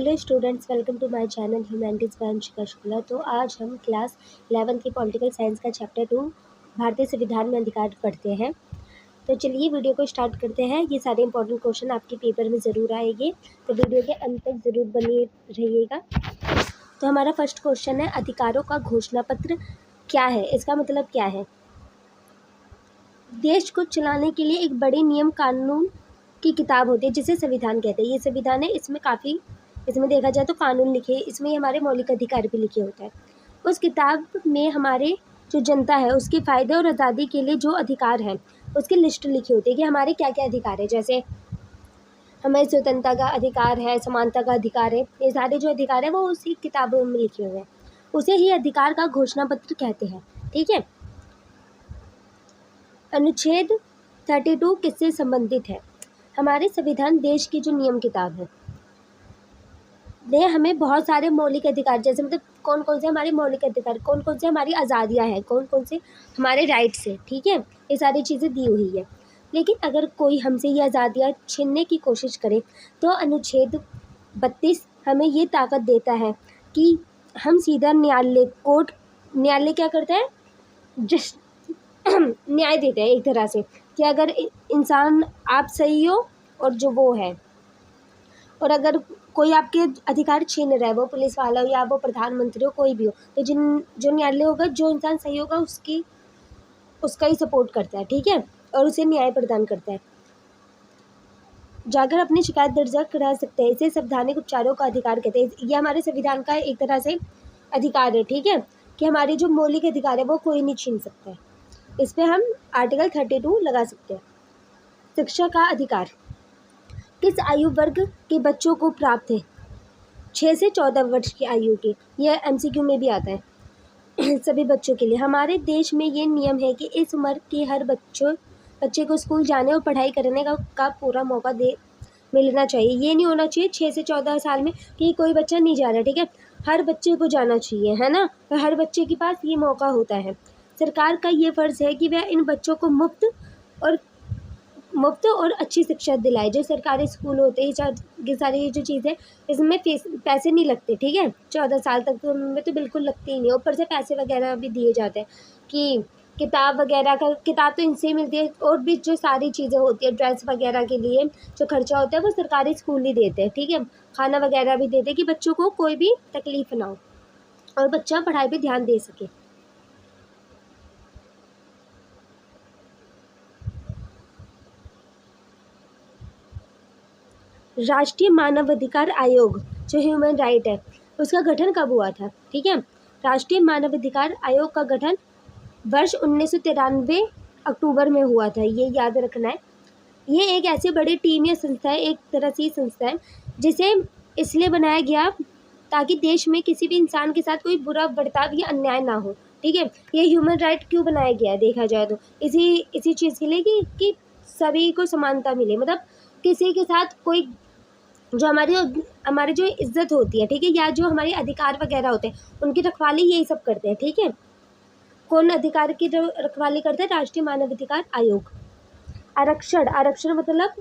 Hello students, welcome to my channel humanities by Anshika Shukla. तो आज हम क्लास 11 की पॉलिटिकल साइंस का चैप्टर 2 भारतीय संविधान में अधिकार पढ़ते हैं। तो चलिए वीडियो को स्टार्ट करते हैं। ये सारे इंपॉर्टेंट क्वेश्चन आपके पेपर में ज़रूर आएंगे, तो वीडियो के अंत तक ज़रूर बने रहिएगा। तो हमारा फर्स्ट क्वेश्चन है, अधिकारों का घोषणा पत्र क्या है? इसका मतलब क्या है? देश को चलाने के लिए एक बड़े नियम कानून की किताब होती है जिसे संविधान कहते हैं। ये संविधान है, इसमें देखा जाए तो कानून लिखे, इसमें हमारे मौलिक अधिकार भी लिखे होते हैं। उस किताब में हमारे जो जनता है उसके फ़ायदे और आज़ादी के लिए जो अधिकार हैं उसकी लिस्ट लिखी होती है कि हमारे क्या क्या अधिकार है। जैसे हमें स्वतंत्रता का अधिकार है, समानता का अधिकार है, ये सारे जो अधिकार है वो उसी किताबों में लिखे हुए हैं। उसे ही अधिकार का घोषणा पत्र कहते हैं। ठीक है। अनुच्छेद 32 किससे संबंधित है? हमारे संविधान देश की जो नियम किताब है, ने हमें बहुत सारे मौलिक अधिकार, जैसे मतलब कौन कौन से हमारे मौलिक अधिकार, कौन कौन से हमारी आज़ादियाँ हैं, कौन कौन से हमारे राइट्स हैं। ठीक है, ये सारी चीज़ें दी हुई है। लेकिन अगर कोई हमसे ये आज़ादियाँ छीनने की कोशिश करे तो अनुच्छेद 32 हमें ये ताकत देता है कि हम सीधा न्यायालय क्या करता है, जिस न्याय देते हैं एक तरह से, कि अगर इंसान आप सही हो और जो वो है, और अगर कोई आपके अधिकार छीन रहा है, वो पुलिस वाला हो या वो प्रधानमंत्री हो, कोई भी हो, तो जो न्यायालय होगा, जो इंसान सही होगा उसका ही सपोर्ट करता है। ठीक है, और उसे न्याय प्रदान करता है। जाकर अपनी शिकायत दर्ज करा सकते हैं। इसे संवैधानिक उपचारों का अधिकार कहते हैं। यह हमारे संविधान का एक तरह से अधिकार है। ठीक है, कि हमारे जो मौलिक अधिकार है वो कोई नहीं छीन सकता है। इस पर हम आर्टिकल 32 लगा सकते हैं। शिक्षा का अधिकार किस आयु वर्ग के बच्चों को प्राप्त है? 6 से 14 वर्ष की आयु के। यह MCQ में भी आता है सभी बच्चों के लिए। हमारे देश में ये नियम है कि इस उम्र के हर बच्चे को स्कूल जाने और पढ़ाई करने का पूरा मौका मिलना चाहिए। ये नहीं होना चाहिए 6 से 14 साल में कि कोई बच्चा नहीं जा रहा। ठीक है, हर बच्चे को जाना चाहिए, है ना। तो हर बच्चे के पास ये मौका होता है। सरकार का ये फ़र्ज़ है कि वह इन बच्चों को मुफ्त और अच्छी शिक्षा दिलाए। जो सरकारी स्कूल होते हैं, ये सारी जो चीज़ें, इसमें पैसे नहीं लगते। ठीक है, 14 साल तक तो उनमें तो बिल्कुल लगते ही नहीं। ऊपर से पैसे वगैरह भी दिए जाते हैं कि किताब तो इनसे ही मिलती है, और भी जो सारी चीज़ें होती है, ड्रेस वगैरह के लिए जो खर्चा होता है वो सरकारी स्कूल ही देते हैं। ठीक है, खाना वगैरह भी देते हैं कि बच्चों को कोई भी तकलीफ ना हो और बच्चा पढ़ाई पर ध्यान दे सके। राष्ट्रीय मानवाधिकार आयोग जो ह्यूमन राइट है, उसका गठन कब हुआ था? ठीक है, राष्ट्रीय मानवाधिकार आयोग का गठन वर्ष 1993 अक्टूबर में हुआ था। ये याद रखना है। ये एक ऐसी बड़ी टीम या संस्था है, एक तरह से संस्था है, जिसे इसलिए बनाया गया ताकि देश में किसी भी इंसान के साथ कोई बुरा बर्ताव या अन्याय ना हो। ठीक है, ये ह्यूमन राइट क्यों बनाया गया है देखा जाए तो इसी चीज़ के लिए कि सभी को समानता मिले। मतलब किसी के साथ कोई जो हमारी जो इज्जत होती है, ठीक है, या जो हमारे अधिकार वगैरह होते हैं, उनकी रखवाली यही सब करते हैं। ठीक है, कौन अधिकार की रखवाली करता है? राष्ट्रीय मानवाधिकार आयोग। आरक्षण मतलब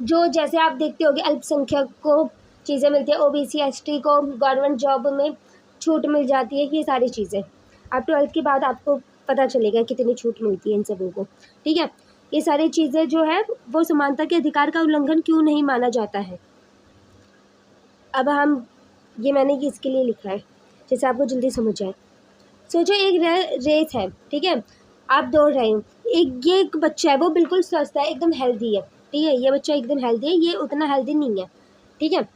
जो, जैसे आप देखते होंगे, अल्पसंख्यक को चीज़ें मिलती है, OBC ST को गवर्नमेंट जॉब में छूट मिल जाती है। ये सारी चीज़ें आप 12th के बाद आपको पता चलेगा कितनी छूट मिलती है इन सबों को। ठीक है, ये सारी चीज़ें जो है वो समानता के अधिकार का उल्लंघन क्यों नहीं माना जाता है? अब मैंने ये इसके लिए लिखा है जैसे आपको जल्दी समझ जाए। सोचो एक रेस है, ठीक है, आप दौड़ रहे हो, एक बच्चा है, वो बिल्कुल स्वस्थ है, एकदम हेल्दी है। ठीक है, ये बच्चा एकदम हेल्दी है, ये उतना हेल्दी नहीं है। ठीक है,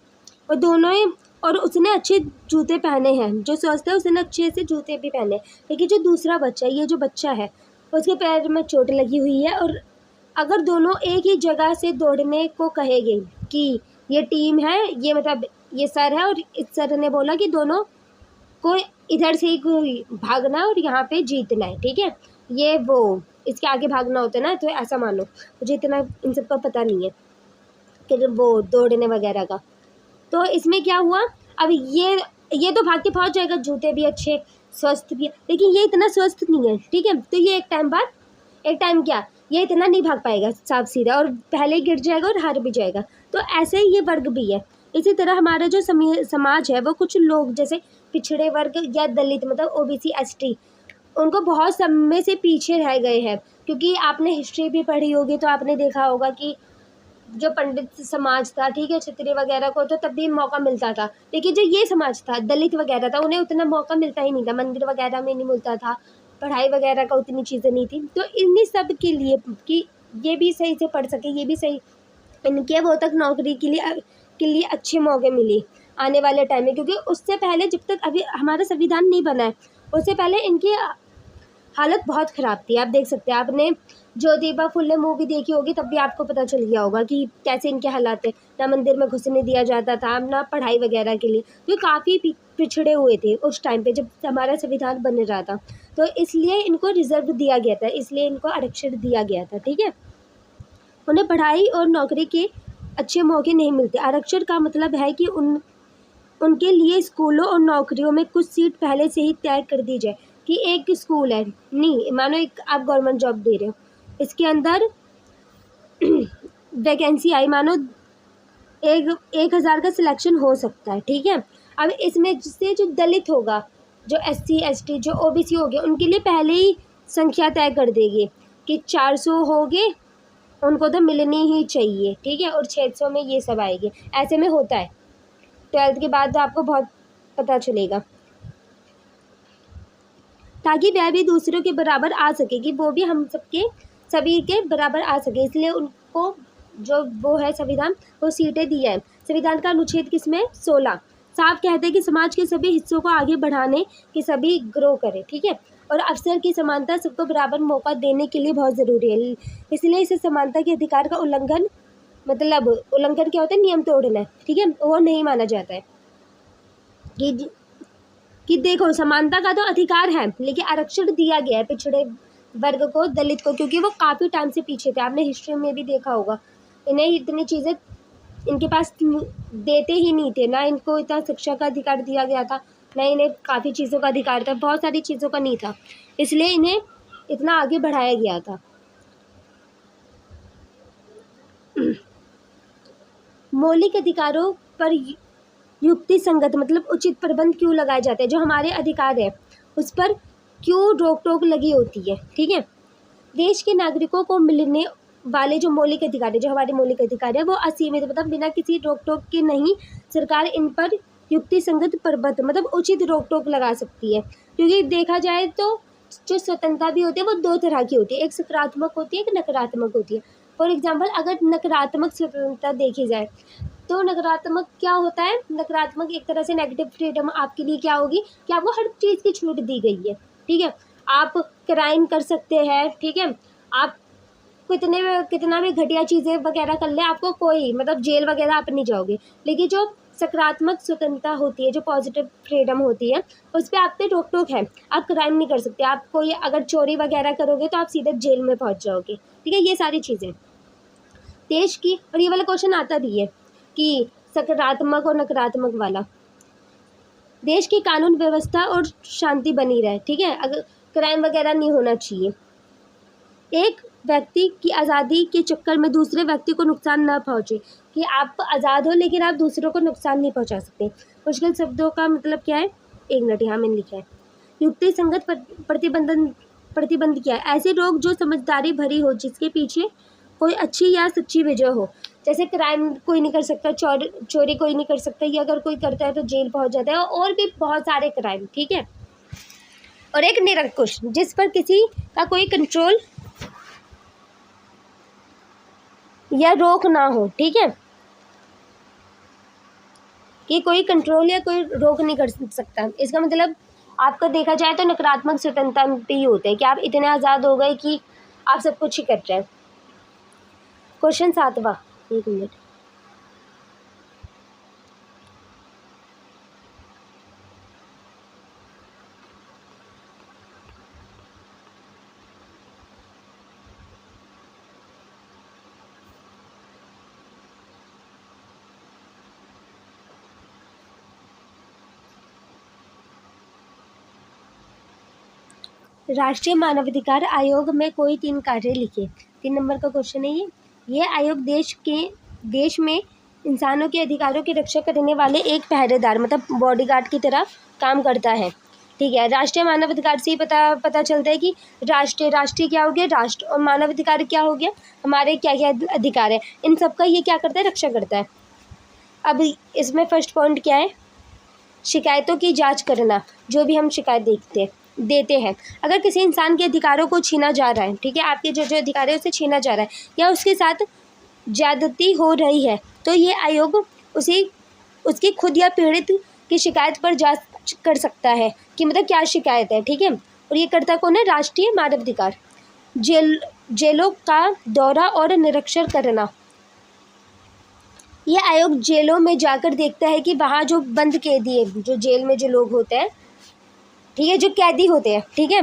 और दोनों ही, और उसने अच्छे जूते पहने हैं, जो स्वस्थ है उसने अच्छे से जूते भी पहने। लेकिन जो दूसरा बच्चा है, ये जो बच्चा है, उसके पैर में चोट लगी हुई है, और अगर दोनों एक ही जगह से दौड़ने को कहेंगे कि ये टीम है, ये मतलब ये सर है, और इस सर ने बोला कि दोनों को इधर से ही भागना और यहाँ पे जीतना है। ठीक है, ये वो इसके आगे भागना होता है ना, तो ऐसा मानो। मुझे इतना इन सब का पता नहीं है कि वो दौड़ने वगैरह का। तो इसमें क्या हुआ, अब ये तो भाग के पहुँच जाएगा, जूते भी अच्छे, स्वस्थ भी है, लेकिन ये इतना स्वस्थ नहीं है। ठीक है, तो ये एक टाइम क्या, ये इतना नहीं भाग पाएगा साफ सीधा, और पहले गिर जाएगा और हार भी जाएगा। तो ऐसे ही ये वर्ग भी है। इसी तरह हमारा जो समाज है वो कुछ लोग जैसे पिछड़े वर्ग या दलित मतलब ओबीसी एसटी उनको बहुत समय से पीछे रह गए हैं, क्योंकि आपने हिस्ट्री भी पढ़ी होगी तो आपने देखा होगा कि जो पंडित समाज था, ठीक है, क्षत्रिय वगैरह को तो तब भी मौका मिलता था, लेकिन जो ये समाज था दलित वगैरह था उन्हें उतना मौका मिलता ही नहीं था, मंदिर वगैरह में नहीं मिलता था, पढ़ाई वगैरह का उतनी चीज़ें नहीं थी। तो इन्हीं सब के लिए कि ये भी सही से पढ़ सके, ये भी सही इनके वो तक नौकरी के लिए अच्छे मौके मिले आने वाले टाइम में, क्योंकि उससे पहले जब तक अभी हमारा संविधान नहीं बना है उससे पहले इनकी हालत बहुत ख़राब थी। आप देख सकते हैं, आपने ज्योतिबा फुले मूवी देखी होगी तब भी आपको पता चल गया होगा कि कैसे इनके हालात थे, ना मंदिर में घुसने दिया जाता था ना पढ़ाई वगैरह के लिए, तो काफ़ी पिछड़े हुए थे उस टाइम पे जब हमारा संविधान बन रहा था। तो इसलिए इनको रिजर्व दिया गया था, इसलिए इनको आरक्षण दिया गया था, ठीक है। उन्हें पढ़ाई और नौकरी के अच्छे मौके नहीं मिलते। आरक्षण का मतलब है कि उनके लिए स्कूलों और नौकरियों में कुछ सीट पहले से ही तय कर दी जाए कि एक स्कूल है, नहीं मानो एक आप गवर्नमेंट जॉब दे रहे हो, इसके अंदर वैकेंसी आई, मानो 1000 का सिलेक्शन हो सकता है, ठीक है। अब इसमें जिससे जो दलित होगा, जो SC ST जो OBC हो गए, उनके लिए पहले ही संख्या तय कर देगी कि 400 हो गए, उनको तो मिलनी ही चाहिए, ठीक है, और 600 में ये सब आएगी। ऐसे में होता है 12th के बाद आपको बहुत पता चलेगा, ताकि वह भी दूसरों के बराबर आ सके, कि वो भी हम सबके सभी के बराबर आ सके, इसलिए उनको जो वो है संविधान वो सीटें दिया है। संविधान का अनुच्छेद किसमें 16 साफ कहते हैं कि समाज के सभी हिस्सों को आगे बढ़ाने के सभी ग्रो करें, ठीक है, और अवसर की समानता सबको बराबर मौका देने के लिए बहुत ज़रूरी है। इसलिए इसे समानता के अधिकार का उल्लंघन मतलब उल्लंघन क्या होता है, नियम तोड़ना है, ठीक है, वो नहीं माना जाता है। कि देखो समानता का तो अधिकार है, लेकिन आरक्षण दिया गया है पिछड़े वर्ग को, दलित को, क्योंकि वो काफ़ी टाइम से पीछे थे। आपने हिस्ट्री में भी देखा होगा, इन्हें इतनी चीज़ें इनके पास देते ही नहीं थे, ना इनको इतना शिक्षा का अधिकार दिया गया था, ना इन्हें काफ़ी चीज़ों का अधिकार था, बहुत सारी चीज़ों का नहीं था, इसलिए इन्हें इतना आगे बढ़ाया गया था। मौलिक अधिकारों पर युक्ति संगत मतलब उचित प्रबंध क्यों लगाए जाते हैं, जो हमारे अधिकार है उस पर क्यों रोक टोक लगी होती है, ठीक है। देश के नागरिकों को मिलने वाले जो मौलिक अधिकार है, जो हमारे मौलिक अधिकार है वो असीमित मतलब बिना किसी रोक टोक के नहीं, सरकार इन पर युक्ति संगत प्रबंध मतलब उचित रोक टोक लगा सकती है, क्योंकि देखा जाए तो जो स्वतंत्रता भी होती है वो 2 तरह की होती है, एक सकारात्मक होती है, एक नकारात्मक होती है। फॉर एग्जाम्पल अगर नकारात्मक स्वतंत्रता देखी जाए तो नकारात्मक क्या होता है, नकारात्मक एक तरह से नेगेटिव फ्रीडम आपके लिए क्या होगी कि आपको हर चीज़ की छूट दी गई है, ठीक है, आप क्राइम कर सकते हैं, ठीक है, आप कितना भी घटिया चीज़ें वगैरह कर ले, आपको कोई मतलब जेल वगैरह आप नहीं जाओगे। लेकिन जो सकारात्मक स्वतंत्रता होती है, जो पॉजिटिव फ्रीडम होती है, उस पर आप पे रोक टोक है, आप क्राइम नहीं कर सकते, आप कोई अगर चोरी वगैरह करोगे तो आप सीधे जेल में पहुंच जाओगे, ठीक है, ये सारी चीज़ें देश की। और ये वाला क्वेश्चन आता भी है कि सकारात्मक और नकारात्मक वाला, देश की कानून व्यवस्था और शांति बनी रहे, ठीक है, अगर क्राइम वगैरह नहीं होना चाहिए, एक व्यक्ति की आज़ादी के चक्कर में दूसरे व्यक्ति को नुकसान ना पहुंचे, कि आप आज़ाद हो लेकिन आप दूसरों को नुकसान नहीं पहुंचा सकते। मुश्किल शब्दों का मतलब क्या है, एक मिनट यहाँ मैंने लिखा है, युक्ति संगत प्रतिबंध क्या है, ऐसे लोग जो समझदारी भरी हो, जिसके पीछे कोई अच्छी या सच्ची वजह हो, जैसे क्राइम कोई नहीं कर सकता, चोरी कोई नहीं कर सकता, या अगर कोई करता है तो जेल पहुंच जाता है, और भी बहुत सारे क्राइम, ठीक है। और एक निरंकुश जिस पर किसी का कोई कंट्रोल या रोक ना हो, ठीक है, कि कोई कंट्रोल या कोई रोक नहीं कर सकता। इसका मतलब आपका देखा जाए तो नकारात्मक स्वतंत्रता पे ही होता है कि आप इतने आज़ाद हो गए कि आप सब कुछ ही कर रहे हैं। क्वेश्चन 7वां, एक मिनट, राष्ट्रीय मानवाधिकार आयोग में कोई 3 कार्य लिखे। 3 नंबर का क्वेश्चन है ये आयोग देश में इंसानों के अधिकारों की रक्षा करने वाले एक पहरेदार मतलब बॉडीगार्ड की तरह काम करता है। ठीक है, राष्ट्रीय मानवाधिकार से ही पता चलता है कि राष्ट्रीय क्या हो गया, राष्ट्र, और मानवाधिकार क्या हो गया, हमारे क्या क्या अधिकार है, इन सब का ये क्या करता है, रक्षा करता है। अब इसमें फर्स्ट पॉइंट क्या है, शिकायतों की जांच करना। जो भी हम शिकायत देते हैं, अगर किसी इंसान के अधिकारों को छीना जा रहा है, ठीक है, आपके जो अधिकार है उसे छीना जा रहा है या उसके साथ ज्यादती हो रही है, तो ये आयोग उसकी खुद या पीड़ित की शिकायत पर जांच कर सकता है कि मतलब क्या शिकायत है। ठीक है, और ये करता कौन है, राष्ट्रीय मानवाधिकार। जेलों का दौरा और निरीक्षण करना। यह आयोग जेलों में जाकर देखता है कि वहाँ जो बंद कैदी है, जो जेल में जो लोग होते हैं, ठीक है, जो कैदी होते हैं, ठीक है,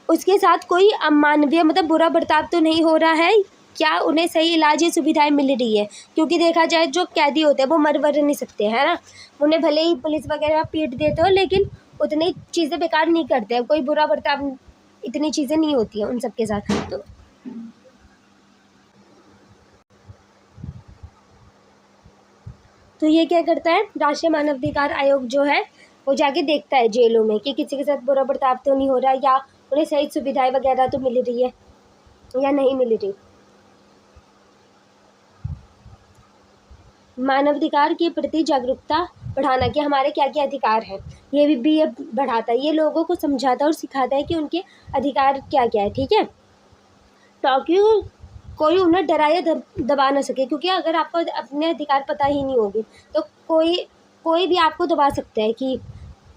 उसके साथ कोई अमानवीय मतलब बुरा बर्ताव तो नहीं हो रहा है, क्या उन्हें सही इलाज या सुविधाएं मिल रही है। क्योंकि देखा जाए जो कैदी होते हैं वो मर नहीं सकते, है ना, उन्हें भले ही पुलिस वगैरह पीट देते हो लेकिन उतनी चीज़ें बेकार नहीं करते हैं, कोई बुरा बर्ताव, इतनी चीज़ें नहीं होती हैं उन सबके साथ। तो ये क्या करता है, राष्ट्रीय मानवाधिकार आयोग जो है वो जाके देखता है जेलों में कि किसी के साथ बुरा बर्ताव तो नहीं हो रहा, या उन्हें सही सुविधाएं वगैरह तो मिल रही है या नहीं मिल रही। मानवाधिकार के प्रति जागरूकता बढ़ाना कि हमारे क्या क्या अधिकार हैं, ये भी ये बढ़ाता है, ये लोगों को समझाता है और सिखाता है कि उनके अधिकार क्या क्या है। ठीक है, ताकि कोई उन्हें डरा या दबा ना सके, क्योंकि अगर आपको अपने अधिकार पता ही नहीं होगी तो कोई भी आपको दबा सकता है कि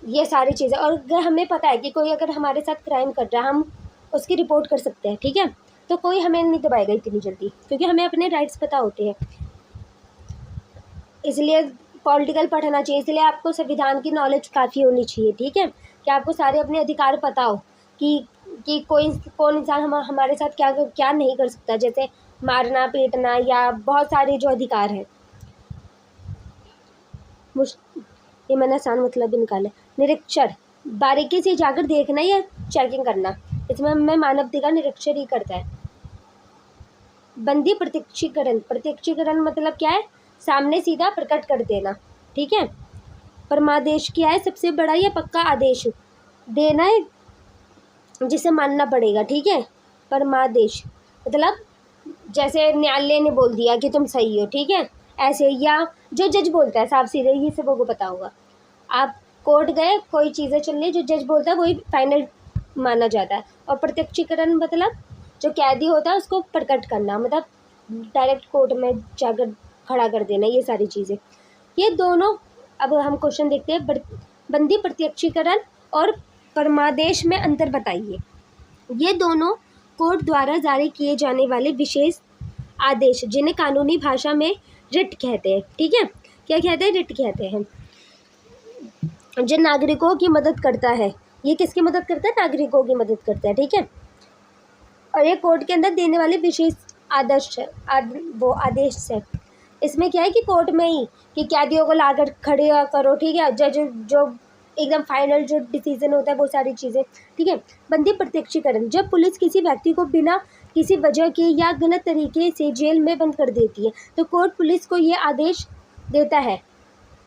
ये सारी चीज़ें। और अगर हमें पता है कि कोई अगर हमारे साथ क्राइम कर रहा है, हम उसकी रिपोर्ट कर सकते हैं, ठीक है, तो कोई हमें नहीं दबाएगा इतनी जल्दी, क्योंकि हमें अपने राइट्स पता होते हैं। इसलिए पॉलिटिकल पढ़ना चाहिए, इसलिए आपको संविधान की नॉलेज काफ़ी होनी चाहिए। ठीक है, कि आपको सारे अपने अधिकार पता हो कि कौन इंसान हमारे साथ क्या क्या नहीं कर सकता, जैसे मारना पीटना या बहुत सारे जो अधिकार हैं। ये मैंने आसान मतलब भी निकाला। निरीक्षण, बारीकी से जाकर देखना या चेकिंग करना, इसमें हमें मानवाधिकार निरीक्षण ही करता है। बंदी प्रत्यक्षीकरण मतलब क्या है, सामने सीधा प्रकट कर देना। ठीक है, परमादेश क्या है, सबसे बड़ा या पक्का आदेश देना है जिसे मानना पड़ेगा। ठीक है, परमादेश मतलब जैसे न्यायालय ने बोल दिया कि तुम सही हो, ठीक है, ऐसे, या जो जज बोलता है, साफ सीधे, ये सबों को पता होगा। आप कोर्ट गए, कोई चीज़ें चल रही, जो जज बोलता है वही फाइनल माना जाता है। और प्रत्यक्षीकरण मतलब जो कैदी होता है उसको प्रकट करना, मतलब डायरेक्ट कोर्ट में जाकर खड़ा कर देना, ये सारी चीज़ें। ये दोनों, अब हम क्वेश्चन देखते हैं, बंदी प्रत्यक्षीकरण और परमादेश में अंतर बताइए। ये दोनों कोर्ट द्वारा जारी किए जाने वाले विशेष आदेश, जिन्हें कानूनी भाषा में रिट कहते हैं। ठीक है, क्या कहते हैं, रिट कहते हैं, जो नागरिकों की मदद करता है। ये किसकी मदद करता है, नागरिकों की मदद करता है। ठीक है, और ये कोर्ट के अंदर देने वाले विशेष आदेश है। इसमें क्या है कि कोर्ट में ही कि कैदियों को लाकर खड़े करो, ठीक है, जज जो एकदम फाइनल जो डिसीजन होता है वो सारी चीज़ें। ठीक है, बंदी प्रत्यक्षीकरण, जब पुलिस किसी व्यक्ति को बिना किसी वजह के या गलत तरीके से जेल में बंद कर देती है तो कोर्ट पुलिस को ये आदेश देता है।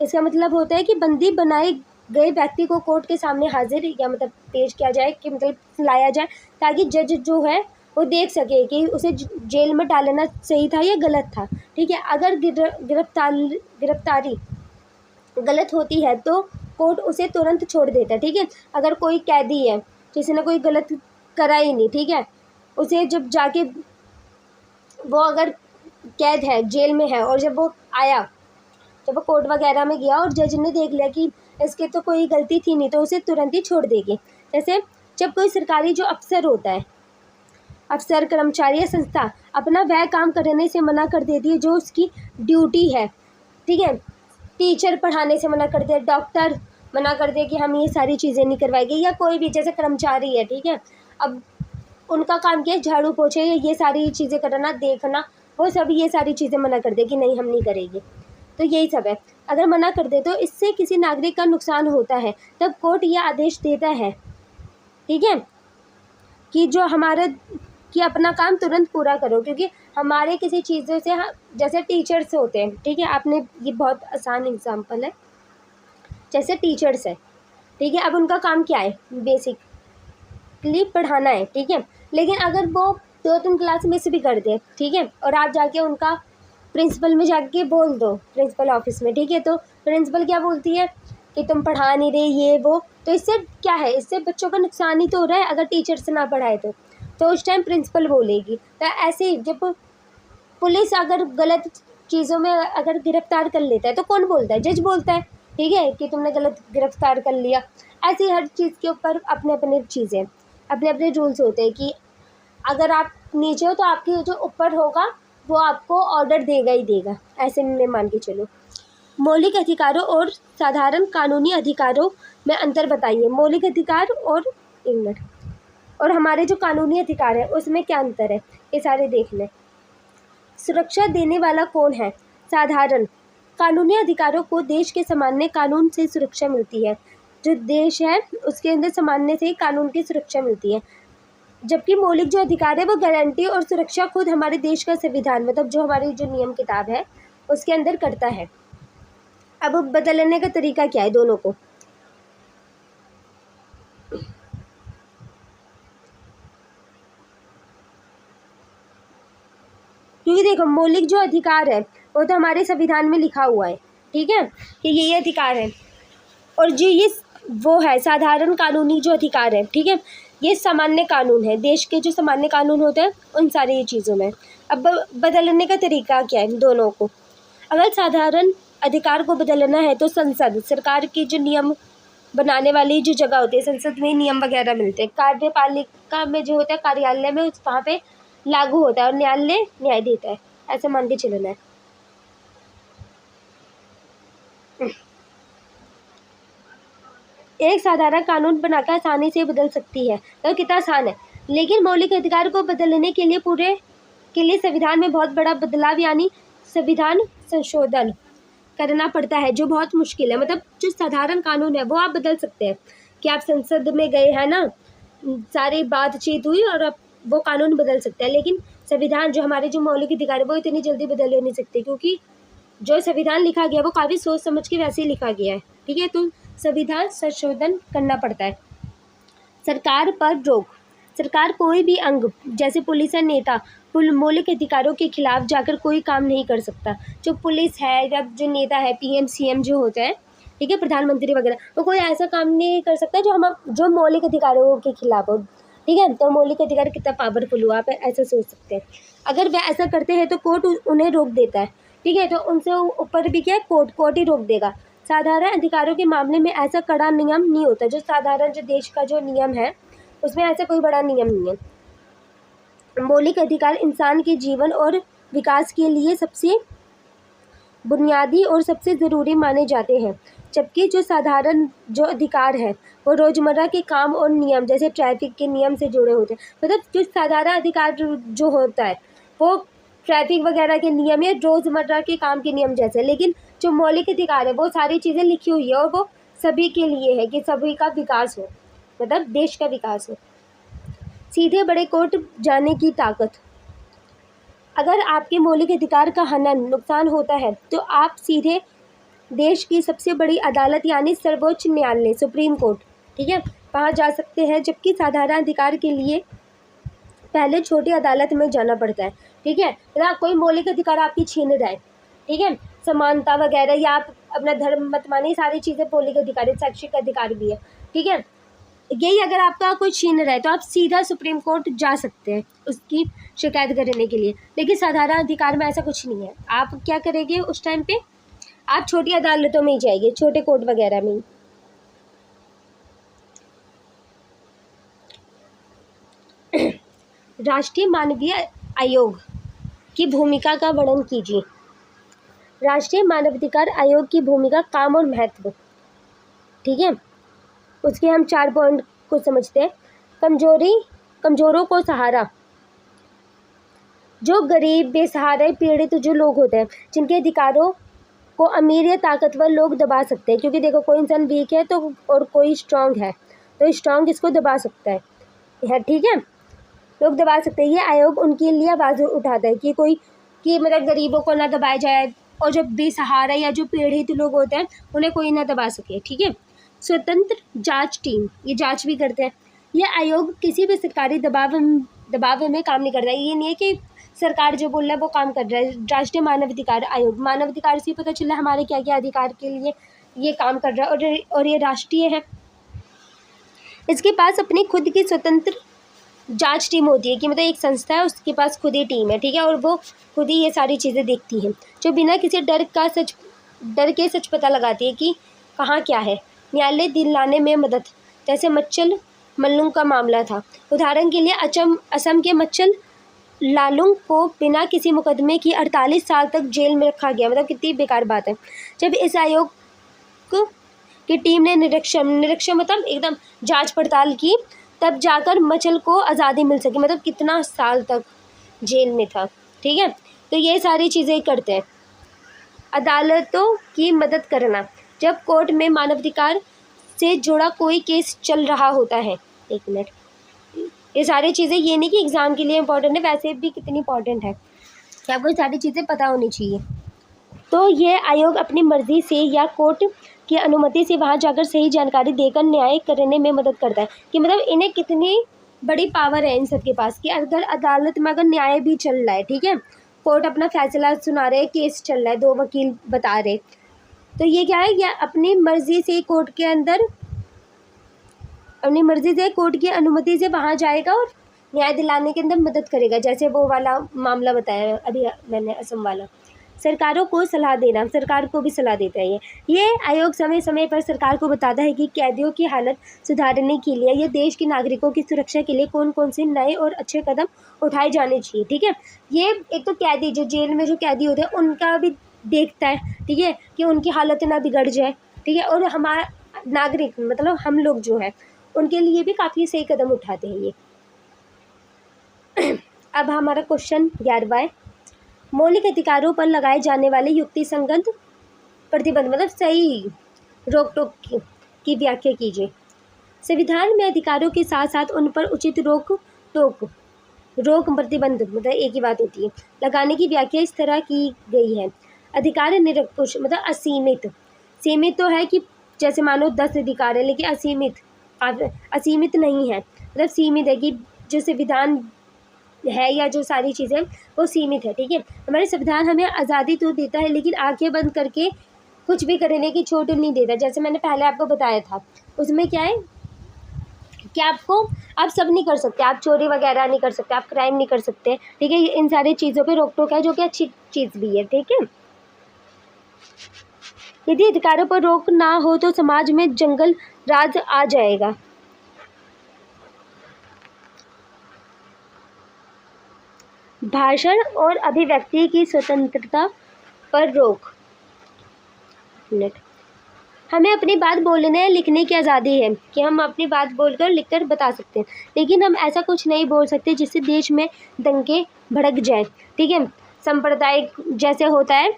इसका मतलब होता है कि बंदी बनाए गए व्यक्ति को कोर्ट के सामने हाजिर या मतलब पेश किया जाए, कि मतलब लाया जाए, ताकि जज जो है वो देख सके कि उसे जेल में डालना सही था या गलत था। ठीक है, अगर गिरफ्तारी गलत होती है तो कोर्ट उसे तुरंत छोड़ देता है। ठीक है, अगर कोई कैदी है जिसने कोई गलत करा ही नहीं, ठीक है, उसे जब जाके वो अगर कैद है, जेल में है, और जब वो कोर्ट वगैरह में गया और जज ने देख लिया कि इसके तो कोई गलती थी नहीं, तो उसे तुरंत ही छोड़ देगी। जैसे जब कोई सरकारी जो अफसर होता है, अफसर, कर्मचारी या संस्था अपना वह काम करने से मना कर देती है जो उसकी ड्यूटी है। ठीक है, टीचर पढ़ाने से मना कर दे, डॉक्टर मना कर दे कि हम ये सारी चीज़ें नहीं करवाएंगे, या कोई भी जैसे कर्मचारी है, ठीक है, अब उनका काम क्या है, झाड़ू पोछे, ये सारी चीज़ें करना, देखना, वो सब ये सारी चीज़ें मना कर दे कि नहीं हम नहीं करेंगे। तो यही सब है, अगर मना कर दे तो इससे किसी नागरिक का नुकसान होता है, तब कोर्ट यह आदेश देता है, ठीक है, कि जो हमारा कि अपना काम तुरंत पूरा करो, क्योंकि हमारे किसी चीज़ों से जैसे टीचर्स होते हैं, ठीक है, आपने ये बहुत आसान एग्जांपल है, जैसे टीचर्स है, ठीक है, अब उनका काम क्या है, बेसिकली पढ़ाना है, ठीक है, लेकिन अगर वो 2-3 क्लास मिस भी कर दे, ठीक है, और आप जाके उनका प्रिंसिपल में जाके बोल दो, प्रिंसिपल ऑफिस में, ठीक है, तो प्रिंसिपल क्या बोलती है कि तुम पढ़ा नहीं रहे ये वो, तो इससे क्या है, इससे बच्चों का नुकसान ही तो हो रहा है अगर टीचर से ना पढ़ाए तो उस टाइम प्रिंसिपल बोलेगी। तो ऐसे ही जब पुलिस अगर गलत चीज़ों में अगर गिरफ्तार कर लेता है तो कौन बोलता है, जज बोलता है, ठीक है, कि तुमने गलत गिरफ्तार कर लिया। ऐसे ही हर चीज़ के ऊपर अपने अपने चीज़ें, अपने अपने रूल्स होते हैं कि अगर आप नीचे हो तो आपके जो ऊपर होगा वो आपको ऑर्डर देगा ही देगा, ऐसे में मान के चलो। मौलिक अधिकारों और साधारण कानूनी अधिकारों में अंतर बताइए। मौलिक अधिकार और एक मिनट, और हमारे जो कानूनी अधिकार है उसमें क्या अंतर है, ये सारे देख लें। सुरक्षा देने वाला कौन है, साधारण। कानूनी अधिकारों को देश के सामान्य कानून से सुरक्षा मिलती है, जो देश है उसके अंदर सामान्य से कानून की सुरक्षा मिलती है, जबकि मौलिक जो अधिकार है वो गारंटी और सुरक्षा खुद हमारे देश का संविधान, मतलब जो हमारी जो नियम किताब है उसके अंदर करता है। अब बदलने का तरीका क्या है दोनों को, क्योंकि देखो मौलिक जो अधिकार है वो तो हमारे संविधान में लिखा हुआ है, ठीक है, कि ये अधिकार है, और जो ये वो है साधारण कानूनी जो अधिकार है, ठीक है, ये सामान्य कानून है, देश के जो सामान्य कानून होते हैं उन सारी ये चीज़ों में। अब बदलने का तरीका क्या है दोनों को, अगर साधारण अधिकार को बदलना है तो संसद, सरकार की जो नियम बनाने वाली जो जगह होती है, संसद में नियम वगैरह मिलते हैं, कार्यपालिका में जो होता है कार्यालय में वहाँ पे लागू होता है, और न्यायालय न्याय देता है, ऐसे मान के चलना है। एक साधारण कानून बनाकर आसानी से बदल सकती है, तो कितना आसान है, लेकिन मौलिक अधिकार को बदलने के लिए संविधान में बहुत बड़ा बदलाव यानी संविधान संशोधन करना पड़ता है, जो बहुत मुश्किल है। मतलब जो साधारण कानून है वो आप बदल सकते हैं कि आप संसद में गए हैं ना, सारी बातचीत हुई और अब वो कानून बदल सकते हैं, लेकिन संविधान जो हमारे जो मौलिक अधिकार है वो इतनी जल्दी बदल नहीं सकते, क्योंकि जो संविधान लिखा गया वो काफ़ी सोच समझ के वैसे ही लिखा गया है, ठीक है, तो संविधान संशोधन करना पड़ता है। सरकार पर रोक, सरकार कोई भी अंग जैसे पुलिस या नेता मौलिक अधिकारों के खिलाफ जाकर कोई काम नहीं कर सकता। जो पुलिस है या जो नेता है, पीएम सीएम जो होता है, ठीक है, प्रधानमंत्री वगैरह, वो कोई ऐसा काम नहीं कर सकता जो मौलिक अधिकारों के खिलाफ हो, ठीक है, तो मौलिक अधिकार कितना पावरफुल हुआ, आप ऐसा सोच सकते हैं। अगर वह ऐसा करते हैं तो कोर्ट उन्हें रोक देता है, ठीक है, तो उनसे ऊपर भी क्या है, कोर्ट ही रोक देगा। साधारण अधिकारों के मामले में ऐसा कड़ा नियम नहीं होता, जो साधारण जो देश का जो नियम है उसमें ऐसा कोई बड़ा नियम नहीं है। मौलिक अधिकार इंसान के जीवन और विकास के लिए सबसे बुनियादी और सबसे ज़रूरी माने जाते हैं, जबकि जो साधारण जो अधिकार है वो रोज़मर्रा के काम और नियम जैसे ट्रैफिक के नियम से जुड़े होते हैं। मतलब जो साधारण अधिकार जो होता है वो ट्रैफिक वगैरह के नियम या रोज़मर्रा के काम के नियम जैसे, लेकिन जो मौलिक अधिकार है वो सारी चीज़ें लिखी हुई है और वो सभी के लिए है कि सभी का विकास हो, मतलब देश का विकास हो। सीधे बड़े कोर्ट जाने की ताकत, अगर आपके मौलिक अधिकार का हनन नुकसान होता है तो आप सीधे देश की सबसे बड़ी अदालत यानी सर्वोच्च न्यायालय सुप्रीम कोर्ट, ठीक है, वहाँ जा सकते हैं, जबकि साधारण अधिकार के लिए पहले छोटी अदालत में जाना पड़ता है, ठीक है, ना कोई मौलिक अधिकार आपकी छीन रहा है, ठीक है, समानता वगैरह या आप अपना धर्म मत माने, सारी चीज़ें मौलिक अधिकार है, शैक्षिक अधिकार भी है, ठीक है, यही अगर आपका कोई छीन रहा है तो आप सीधा सुप्रीम कोर्ट जा सकते हैं उसकी शिकायत करने के लिए, लेकिन साधारण अधिकार में ऐसा कुछ नहीं है। आप क्या करेंगे उस टाइम पे, आप छोटी अदालतों में ही जाएंगे, छोटे कोर्ट वगैरह में ही। राष्ट्रीय मानवीय आयोग की भूमिका का वर्णन कीजिए। राष्ट्रीय मानवाधिकार आयोग की भूमिका, काम और महत्व, ठीक है, उसके हम 4 पॉइंट को समझते हैं। कमजोरों को सहारा, जो गरीब बेसहारे पीड़ित जो लोग होते हैं जिनके अधिकारों को अमीर या ताकतवर लोग दबा सकते हैं, क्योंकि देखो कोई इंसान वीक है तो और कोई स्ट्रांग है तो स्ट्रांग इसको दबा सकता है, ठीक है। लोग दबा सकते हैं। ये आयोग उनके लिए आवाज़ उठाता है कि कोई कि मतलब गरीबों को ना दबाया जाए और जो बेसहारा या जो पीड़ित लोग होते हैं उन्हें कोई ना दबा सके, ठीक है। स्वतंत्र जांच टीम, ये जांच भी करते हैं। ये आयोग किसी भी सरकारी दबाव में काम नहीं करता है। ये नहीं है कि सरकार जो बोल रहा है वो काम कर रहा है। राष्ट्रीय मानवाधिकार आयोग, मानवाधिकार से पता चला हमारे क्या क्या अधिकार के लिए ये काम कर रहा है और ये राष्ट्रीय है। इसके पास अपनी खुद की स्वतंत्र जांच टीम होती है कि मतलब एक संस्था है, उसके पास खुद ही टीम है, ठीक है, और वो खुद ही ये सारी चीज़ें देखती हैं, जो बिना किसी डर के सच पता लगाती है कि कहाँ क्या है। न्यायालय दिलाने में मदद, जैसे मच्चल मल्लुंग का मामला था। उदाहरण के लिए असम के मच्चल लालुंग को बिना किसी मुकदमे की 48 साल तक जेल में रखा गया। मतलब कितनी बेकार बात है। जब इस आयोग की टीम ने निरीक्षण मतलब एकदम जांच पड़ताल की, तब जाकर मच्चल को आज़ादी मिल सकी। मतलब कितना साल तक जेल में था, ठीक है। तो ये सारी चीज़ें करते हैं। अदालतों की मदद करना, जब कोर्ट में मानवाधिकार से जुड़ा कोई केस चल रहा होता है। एक मिनट, ये सारी चीज़ें ये नहीं कि एग्ज़ाम के लिए इम्पोर्टेंट है, वैसे भी कितनी इंपॉर्टेंट है कि आपको सारी चीज़ें पता होनी चाहिए। तो ये आयोग अपनी मर्ज़ी से या कोर्ट की अनुमति से वहाँ जाकर सही जानकारी देकर न्याय करने में मदद करता है। कि मतलब इन्हें कितनी बड़ी पावर है इन सब के पास कि अगर अदालत में अगर न्याय भी चल रहा है, ठीक है, कोर्ट अपना फैसला सुना रहे, केस चल रहा है, 2 वकील बता रहे, तो ये क्या है, या अपनी मर्ज़ी से कोर्ट के अंदर अपनी मर्ज़ी से कोर्ट की अनुमति से वहाँ जाएगा और न्याय दिलाने के अंदर मदद करेगा। जैसे वो वाला मामला बताया अभी मैंने, असम वाला। सरकारों को सलाह देना, सरकार को भी सलाह देता है ये आयोग समय समय पर सरकार को बताता है कि कैदियों की हालत सुधारने के लिए या देश के नागरिकों की सुरक्षा के लिए कौन कौन से नए और अच्छे कदम उठाए जाने चाहिए, ठीक है। ये एक तो कैदी, जो जेल में जो कैदी होते हैं उनका भी देखता है, ठीक है, कि उनकी हालत ना बिगड़ जाए, ठीक है, और हमारा नागरिक मतलब हम लोग जो है उनके लिए भी काफ़ी सही कदम उठाते हैं ये। अब हमारा क्वेश्चन 11वां है, मौलिक अधिकारों पर लगाए जाने वाले युक्तिसंगत प्रतिबंध मतलब सही रोक टोक की व्याख्या कीजिए। संविधान में अधिकारों के साथ साथ उन पर उचित रोक प्रतिबंध मतलब एक ही बात होती है, लगाने की व्याख्या इस तरह की गई है। अधिकार निरंकुश मतलब असीमित, सीमित तो है कि जैसे मानो 10 अधिकार है, लेकिन असीमित नहीं है, मतलब सीमित है कि जो संविधान है या जो सारी चीज़ें वो सीमित है, ठीक है। हमारे संविधान हमें आज़ादी तो देता है, लेकिन आंखें बंद करके कुछ भी करने की छूट नहीं देता। जैसे मैंने पहले आपको बताया था, उसमें क्या है कि आप सब नहीं कर सकते, आप चोरी वगैरह नहीं कर सकते, आप क्राइम नहीं कर सकते, ठीक है। इन सारी चीज़ों पे रोक टोक है, जो कि अच्छी चीज़ भी है, ठीक है। यदि अधिकारों पर रोक ना हो तो समाज में जंगल राज आ जाएगा। भाषण और अभिव्यक्ति की स्वतंत्रता पर रोक। हमें अपनी बात बोलने या लिखने की आज़ादी है कि हम अपनी बात बोलकर लिखकर बता सकते हैं, लेकिन हम ऐसा कुछ नहीं बोल सकते जिससे देश में दंगे भड़क जाए, ठीक है। सांप्रदायिक जैसे होता है,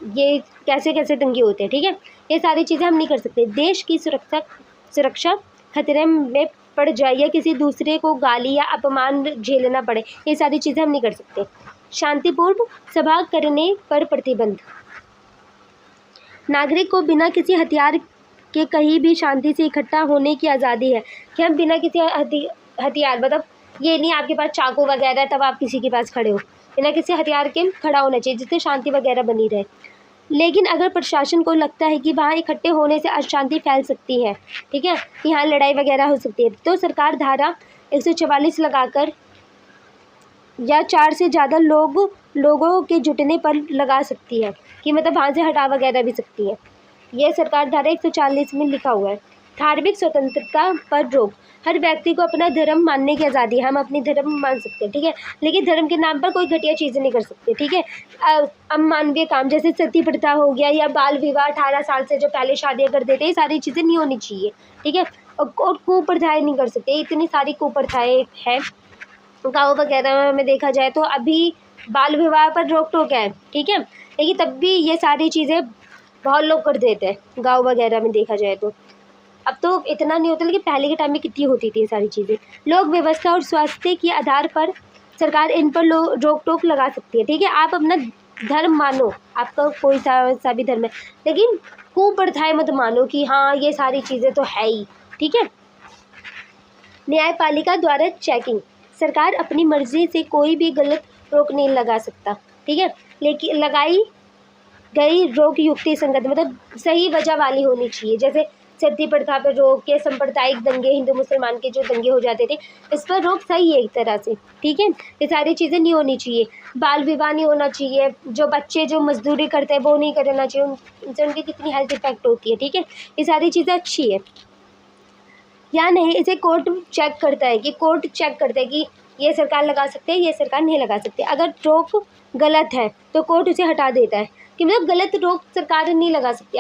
ये कैसे कैसे दंगे होते हैं, ठीक है, ये सारी चीज़ें हम नहीं कर सकते। देश की सुरक्षा खतरे में पड़ जाए या किसी दूसरे को गाली या अपमान झेलना पड़े, ये सारी चीज़ें हम नहीं कर सकते। शांतिपूर्ण सभा करने पर प्रतिबंध, नागरिक को बिना किसी हथियार के कहीं भी शांति से इकट्ठा होने की आज़ादी है कि हम बिना किसी हथियार मतलब ये नहीं आपके पास चाकू वगैरह तब आप किसी के पास खड़े हो, बिना किसी हथियार के खड़ा होना चाहिए जिससे शांति वगैरह बनी रहे। लेकिन अगर प्रशासन को लगता है कि वहाँ इकट्ठे होने से अशांति फैल सकती है, ठीक है, कि यहाँ लड़ाई वगैरह हो सकती है, तो सरकार धारा 144 लगाकर या 4 से ज़्यादा लोगों के जुटने पर लगा सकती है कि मतलब वहाँ से हटा वगैरह भी सकती है। यह सरकार धारा 140 में लिखा हुआ है। धार्मिक स्वतंत्रता पर रोक, हर व्यक्ति को अपना धर्म मानने की आज़ादी है, हम अपनी धर्म मान सकते हैं, ठीक है, लेकिन धर्म के नाम पर कोई घटिया चीज़ें नहीं कर सकते, ठीक है। अमानवीय काम जैसे सती प्रथा हो गया या बाल विवाह, 18 साल से जो पहले शादियाँ कर देते हैं, ये सारी चीज़ें नहीं होनी चाहिए, ठीक है। और कुप्रथाएँ नहीं कर सकते, इतनी सारी कुप्रथाएँ हैं गाँव वगैरह में देखा जाए तो अभी बाल विवाह पर रोक टोक है, ठीक है, लेकिन तब भी ये सारी चीज़ें बहुत लोग कर देते हैं गाँव वगैरह में देखा जाए तो। अब तो इतना नहीं होता, लेकिन पहले के टाइम में कितनी होती थी ये सारी चीज़ें। लोक व्यवस्था और स्वास्थ्य के आधार पर सरकार इन पर रोक टोक लगा सकती है, ठीक है। आप अपना धर्म मानो, आपका कोई सा भी धर्म है, लेकिन कुप्रथाएं मत मानो कि हाँ ये सारी चीज़ें तो है ही, ठीक है। न्यायपालिका द्वारा चेकिंग, सरकार अपनी मर्जी से कोई भी गलत रोक नहीं लगा सकता, ठीक है। लेकिन लगाई गई रोक युक्ति संगत, मतलब सही वजह वाली होनी चाहिए। जैसे सती प्रथा पर रोक या सांप्रदायिक दंगे, हिंदू मुसलमान के जो दंगे हो जाते थे, इस पर रोक सही है एक तरह से, ठीक है। ये सारी चीज़ें नहीं होनी चाहिए। बाल विवाह नहीं होना चाहिए, जो बच्चे जो मजदूरी करते हैं वो नहीं करना चाहिए, उनसे उनकी कितनी हेल्थ इफेक्ट होती है, ठीक है। ये सारी चीज़ें अच्छी है या नहीं, इसे कोर्ट चेक करता है कि ये सरकार लगा सकते हैं, ये सरकार नहीं लगा सकते। अगर रोक गलत है तो कोर्ट उसे हटा देता है, कि मतलब गलत रोक सरकार नहीं लगा सकती।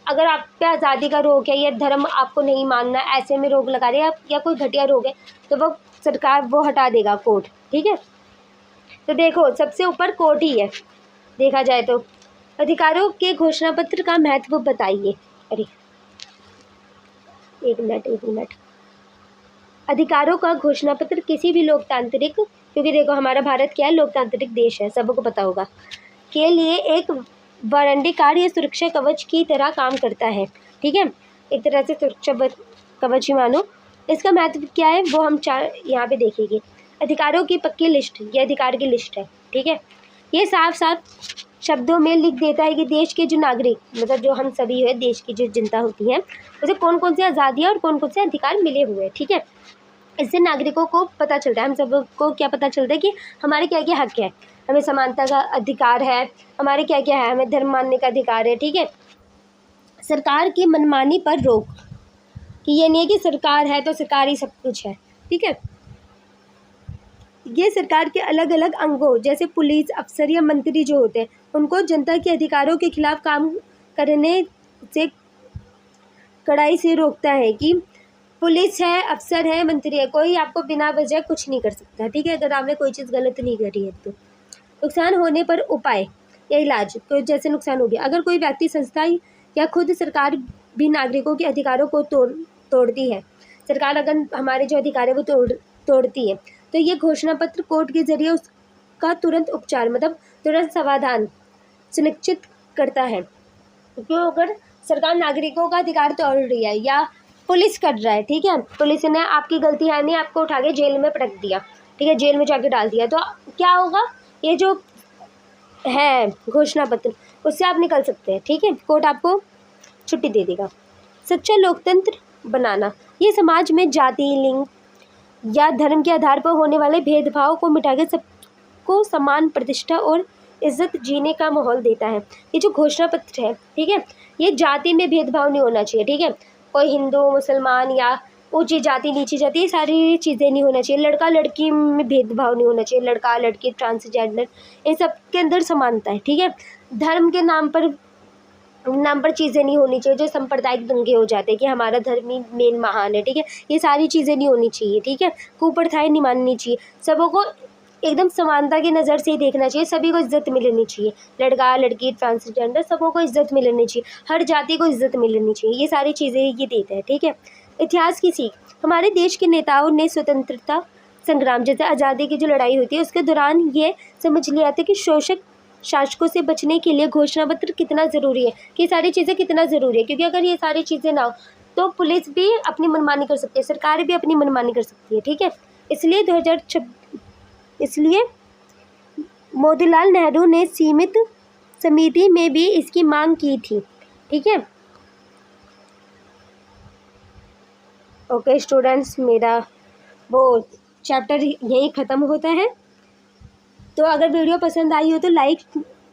अगर आप पे आज़ादी का रोक है या धर्म आपको नहीं मानना, ऐसे में रोक लगा रहे हैं या कोई घटिया रोक है, तो वो सरकार वो हटा देगा, कोर्ट, ठीक है। तो देखो सबसे ऊपर कोर्ट ही है देखा जाए तो। अधिकारों के घोषणा पत्र का महत्व बताइए। अरे एक मिनट। अधिकारों का घोषणा पत्र किसी भी लोकतांत्रिक, क्योंकि देखो हमारा भारत क्या है, लोकतांत्रिक देश है, सबको पता होगा, के लिए एक वारंटी कार्ड या सुरक्षा कवच की तरह काम करता है, ठीक है। एक तरह से सुरक्षा कवच ही मानो। इसका महत्व क्या है वो हम यहाँ पे देखेंगे। अधिकारों की पक्की लिस्ट, ये अधिकार की लिस्ट है, ठीक है। ये साफ साफ शब्दों में लिख देता है कि देश के जो नागरिक, मतलब जो हम सभी है, देश की जो जनता होती है, उसे कौन कौन सी आज़ादियाँ और कौन कौन से अधिकार मिले हुए हैं, ठीक है। इससे नागरिकों को पता चलता है, हम सबको क्या पता चलता है कि हमारे क्या क्या हक है। हमें समानता का अधिकार है, हमारे क्या क्या है, हमें धर्म मानने का अधिकार है, ठीक है। सरकार की मनमानी पर रोक, कि ये नहीं है कि सरकार है तो सरकार ही सब कुछ है, ठीक है। ये सरकार के अलग अलग अंगों, जैसे पुलिस अफसर या मंत्री जो होते हैं, उनको जनता के अधिकारों के खिलाफ काम करने से कड़ाई से रोकता है। कि पुलिस है, अफसर है, मंत्री है, कोई आपको बिना वजह कुछ नहीं कर सकता, ठीक है, अगर आपने कोई चीज़ गलत नहीं करी है तो। नुकसान होने पर उपाय या इलाज, तो जैसे नुकसान हो गया, अगर कोई व्यक्ति, संस्था या खुद सरकार भी नागरिकों के अधिकारों को तोड़ती है, सरकार अगर हमारे जो अधिकार है वो तोड़ती है, तो ये घोषणा पत्र कोर्ट के जरिए उसका तुरंत उपचार, मतलब तुरंत समाधान सुनिश्चित करता है। क्यों? अगर सरकार नागरिकों का अधिकार तोड़ रही है या पुलिस कर रहा है, ठीक है, पुलिस ने आपकी गलती है नहीं, आपको उठा के जेल में पटक दिया, ठीक है, जेल में जाके डाल दिया, तो क्या होगा, ये जो है घोषणा पत्र, उससे आप निकल सकते हैं, ठीक है, कोर्ट आपको छुट्टी दे देगा। सच्चा लोकतंत्र बनाना, ये समाज में जाति, लिंग या धर्म के आधार पर होने वाले भेदभाव को मिटाकर सबको समान प्रतिष्ठा और इज्जत जीने का माहौल देता है। ये जो घोषणा पत्र है, ठीक है, ये जाति में भेदभाव नहीं होना चाहिए, ठीक है, कोई हिंदू मुसलमान या ऊंची जाति नीची जाति, ये सारी चीज़ें नहीं होना चाहिए। लड़का लड़की में भेदभाव नहीं होना चाहिए, लड़का लड़की, ट्रांसजेंडर, इन सब के अंदर समानता है, ठीक है। धर्म के नाम पर चीज़ें नहीं होनी चाहिए, जो सांप्रदायिक दंगे हो जाते हैं कि हमारा धर्म ही मेन महान है, ठीक है, ये सारी चीज़ें नहीं होनी चाहिए, ठीक है। कुप्रथाएं नहीं माननी चाहिए, सबों को एकदम समानता की नज़र से ही देखना चाहिए, सभी को इज्जत मिलनी चाहिए, लड़का लड़की ट्रांसजेंडर सबों को इज्जत मिलनी चाहिए, हर जाति को इज्जत मिलनी चाहिए, ये सारी चीज़ें ये देता है, ठीक है। इतिहास की सीख, हमारे देश के नेताओं ने स्वतंत्रता संग्राम, जैसे आज़ादी की जो लड़ाई होती है उसके दौरान ये समझ लिया था कि शोषक शासकों से बचने के लिए घोषणा पत्र कितना ज़रूरी है, कि ये सारी चीज़ें कितना ज़रूरी है, क्योंकि अगर ये सारी चीज़ें ना हो तो पुलिस भी अपनी मनमानी कर सकती है, सरकार भी अपनी मनमानी कर सकती है, ठीक है। इसलिए मोतीलाल नेहरू ने सीमित समिति में भी इसकी मांग की थी, ठीक है। ओके स्टूडेंट्स, मेरा वो चैप्टर यहीं ख़त्म होता है। तो अगर वीडियो पसंद आई हो तो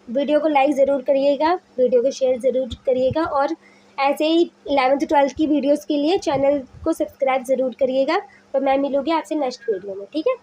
वीडियो को लाइक ज़रूर करिएगा, वीडियो को शेयर ज़रूर करिएगा, और ऐसे ही 11th 12th की वीडियोस के लिए चैनल को सब्सक्राइब ज़रूर करिएगा। तो मैं मिलूँगी आपसे नेक्स्ट वीडियो में, ठीक है।